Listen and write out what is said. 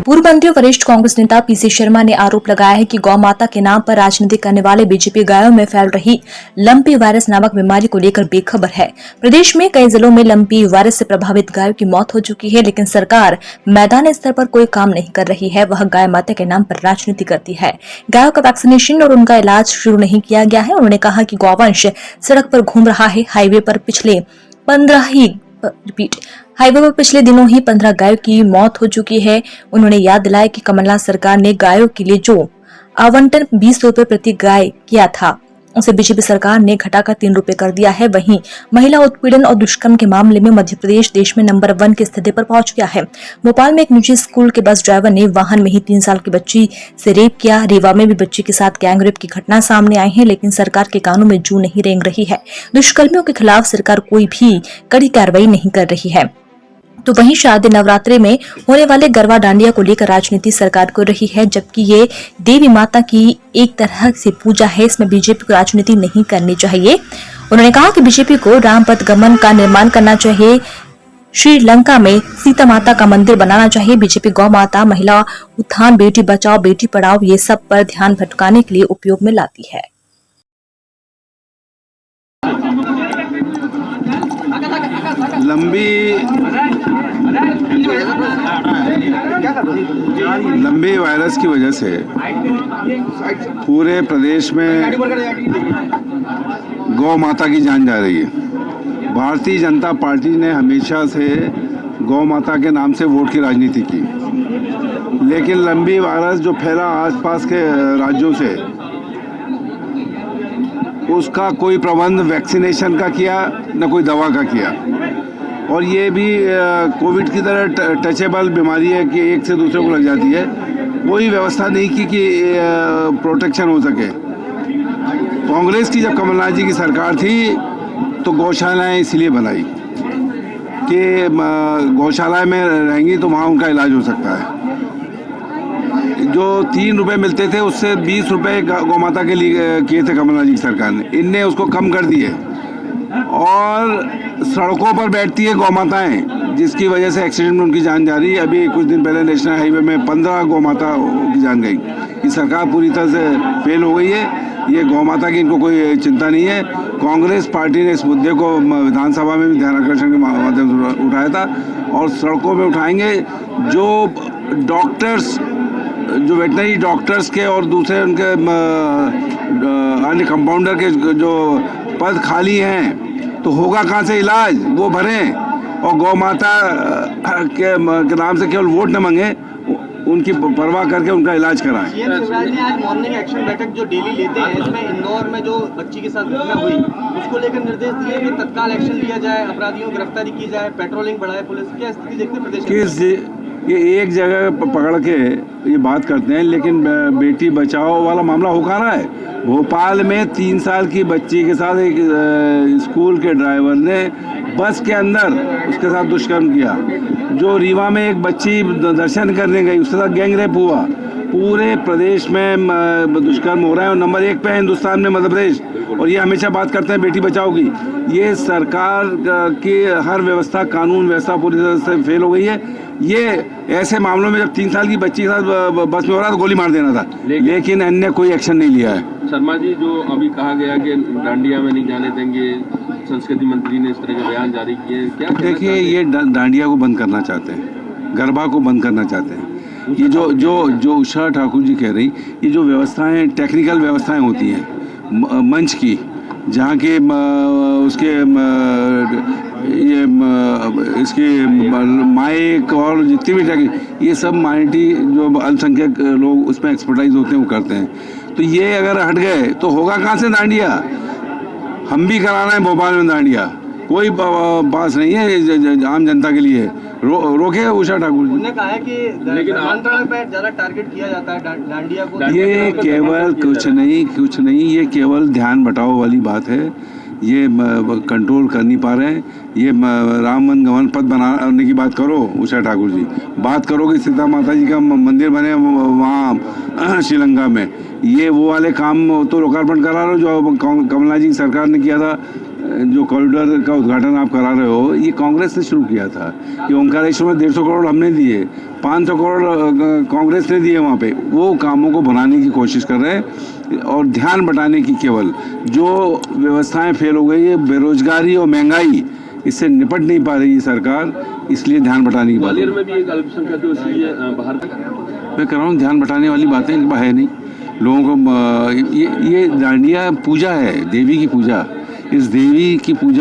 पूर्व मंत्री और वरिष्ठ कांग्रेस नेता पीसी शर्मा ने आरोप लगाया है कि गौ माता के नाम पर राजनीति करने वाले बीजेपी गायों में फैल रही लंपी वायरस नामक बीमारी को लेकर बेखबर है। प्रदेश में कई जिलों में लंपी वायरस से प्रभावित गायों की मौत हो चुकी है, लेकिन सरकार मैदानी स्तर पर कोई काम नहीं कर रही है। वह गाय माता के नाम पर राजनीति करती है। गायों का वैक्सीनेशन और उनका इलाज शुरू नहीं किया गया है। उन्होंने कहा कि गौवंश सड़क पर घूम रहा है। हाईवे पर पिछले दिनों ही 15 गायों की मौत हो चुकी है। उन्होंने याद दिलाया कि कमलनाथ सरकार ने गायों के लिए जो आवंटन 20 रुपए प्रति गाय किया था, उसे बीजेपी सरकार ने घटाकर 3 रुपए कर दिया है। वहीं महिला उत्पीड़न और दुष्कर्म के मामले में मध्य प्रदेश देश में नंबर 1 की स्थिति पर पहुंच गया है। भोपाल में एक निजी स्कूल के बस ड्राइवर ने वाहन में ही 3 साल की बच्ची से रेप किया। रीवा में भी बच्ची के साथ गैंगरेप की घटना सामने आई है, लेकिन सरकार के कानों में जू नहीं रेंग रही है। दुष्कर्मियों के खिलाफ सरकार कोई भी कड़ी कार्रवाई नहीं कर रही है। तो वहीं शारदीय नवरात्रि में होने वाले गरबा डांडिया को लेकर राजनीति सरकार को रही है, जबकि ये देवी माता की एक तरह से पूजा है। इसमें बीजेपी को राजनीति नहीं करनी चाहिए। उन्होंने कहा कि बीजेपी को रामपथ गमन का निर्माण करना चाहिए, श्रीलंका में सीता माता का मंदिर बनाना चाहिए। बीजेपी गौ माता, महिला उत्थान, बेटी बचाओ बेटी पढ़ाओ, ये सब पर ध्यान भटकाने के लिए उपयोग में लाती है। लंबी वायरस की वजह से पूरे प्रदेश में गौ माता की जान जा रही है। भारतीय जनता पार्टी ने हमेशा से गौ माता के नाम से वोट की राजनीति की, लेकिन लंबी वायरस जो फैला आसपास के राज्यों से, उसका कोई प्रबंध वैक्सीनेशन का किया न कोई दवा का किया। और ये भी कोविड की तरह टचेबल बीमारी है कि एक से दूसरे को लग जाती है। कोई व्यवस्था नहीं की कि प्रोटेक्शन हो सके। कांग्रेस की जब कमलनाथ जी की सरकार थी तो गौशालाएं इसलिए बनाई कि गौशालाएं में रहेंगी तो वहाँ उनका इलाज हो सकता है। जो 3 रुपए मिलते थे उससे 20 रुपए गौ माता के लिए किए थे कमलनाथ जी की सरकार ने। इनने उसको कम कर दिए और सड़कों पर बैठती है गौ माताएं, जिसकी वजह से एक्सीडेंट में उनकी जान जा रही है। अभी कुछ दिन पहले नेशनल हाईवे में 15 गौ माता की जान गई। ये सरकार पूरी तरह से फेल हो गई है। ये गौ माता की इनको कोई चिंता नहीं है। कांग्रेस पार्टी ने इस मुद्दे को विधानसभा में भी ध्यान आकर्षण के माध्यम से उठाया था और सड़कों में उठाएंगे। जो डॉक्टर्स, जो वेटनरी डॉक्टर्स के और दूसरे उनके अन्य कंपाउंडर के जो पद खाली हैं, तो होगा कहाँ से इलाज, वो भरें। और गौ माता के नाम से केवल वोट न मांगे, उनकी परवाह करके उनका इलाज कराएं। सीएम शिवराज ने आज मॉर्निंग एक्शन बैठक जो डेली लेते हैं, इसमें इंदौर में जो बच्ची के साथ घटना हुई उसको लेकर निर्देश दिए कि तत्काल एक्शन लिया जाए, अपराधियों की गिरफ्तारी की जाए, पेट्रोलिंग बढ़ाए पुलिस। क्या स्थिति देखते हैं प्रदेश में? ये एक जगह पकड़ के ये बात करते हैं, लेकिन बेटी बचाओ वाला मामला हो कहाँ रहा है। भोपाल में 3 साल की बच्ची के साथ एक स्कूल के ड्राइवर ने बस के अंदर उसके साथ दुष्कर्म किया। जो रीवा में एक बच्ची दर्शन करने गई, उसके साथ गैंगरेप हुआ। पूरे प्रदेश में दुष्कर्म हो रहा है और नंबर 1 पे है हिंदुस्तान में मध्य प्रदेश। और ये हमेशा बात करते हैं बेटी बचाओ की। ये सरकार की हर व्यवस्था, कानून व्यवस्था पूरी तरह से फेल हो गई है। ये ऐसे मामलों में जब 3 साल की बच्ची के साथ बस में हो रहा तो गोली मार देना था, लेकिन अन्य कोई एक्शन नहीं लिया है। शर्मा जी, जो अभी कहा गया कि डांडिया में नहीं जाने देंगे, संस्कृति मंत्री ने इस तरह के बयान जारी किए, क्या देखिए, ये डांडिया को बंद करना चाहते हैं, गरबा को बंद करना चाहते हैं। ये जो उषा ठाकुर जी कह रही, ये जो व्यवस्थाएं, टेक्निकल व्यवस्थाएं होती हैं मंच की, जहाँ के उसके ये इसके माइक और जितनी भी ये सब माइनॉरिटी जो अल्पसंख्यक लोग उसमें एक्सपर्टाइज होते हैं वो करते हैं। तो ये अगर हट गए तो होगा कहाँ से डांडिया। हम भी कराना है भोपाल में डांडिया, कोई पास नहीं है आम जनता के लिए। रोके उषा ठाकुर जी ने कहा है कि लेकिन पे ज्यादा टारगेट किया जाता है डांडिया को। ये केवल कुछ नहीं, ये केवल ध्यान बटाओ वाली बात है। ये कंट्रोल कर नहीं पा रहे हैं। ये राम वन गमन पथ बनाने की बात करो उषा ठाकुर जी, बात करो कि सीता माता जी का मंदिर बने वहाँ श्रीलंका में। ये वो वाले काम तो लोकार्पण करा रहे हो जो कमलनाथ जी की सरकार ने किया था जो कॉरिडोर का उद्घाटन आप करा रहे हो, ये कांग्रेस ने शुरू किया था। ये ओंकारेश्वर में 150 करोड़ हमने दिए, 500 करोड़ कांग्रेस ने दिए वहाँ पे। वो कामों को बनाने की कोशिश कर रहे हैं और ध्यान बटाने की। केवल जो व्यवस्थाएं फेल हो गई है, बेरोजगारी और महंगाई, इससे निपट नहीं पा रही है सरकार, इसलिए ध्यान बटाने की बात ग्वालियर में भी एक अल्पसंख्यक है, इसलिए बाहर मैं कर रहा हूँ। ध्यान बटाने वाली बातें है नहीं लोगों को। ये डांडिया पूजा है, देवी की पूजा। इस देवी की पूजा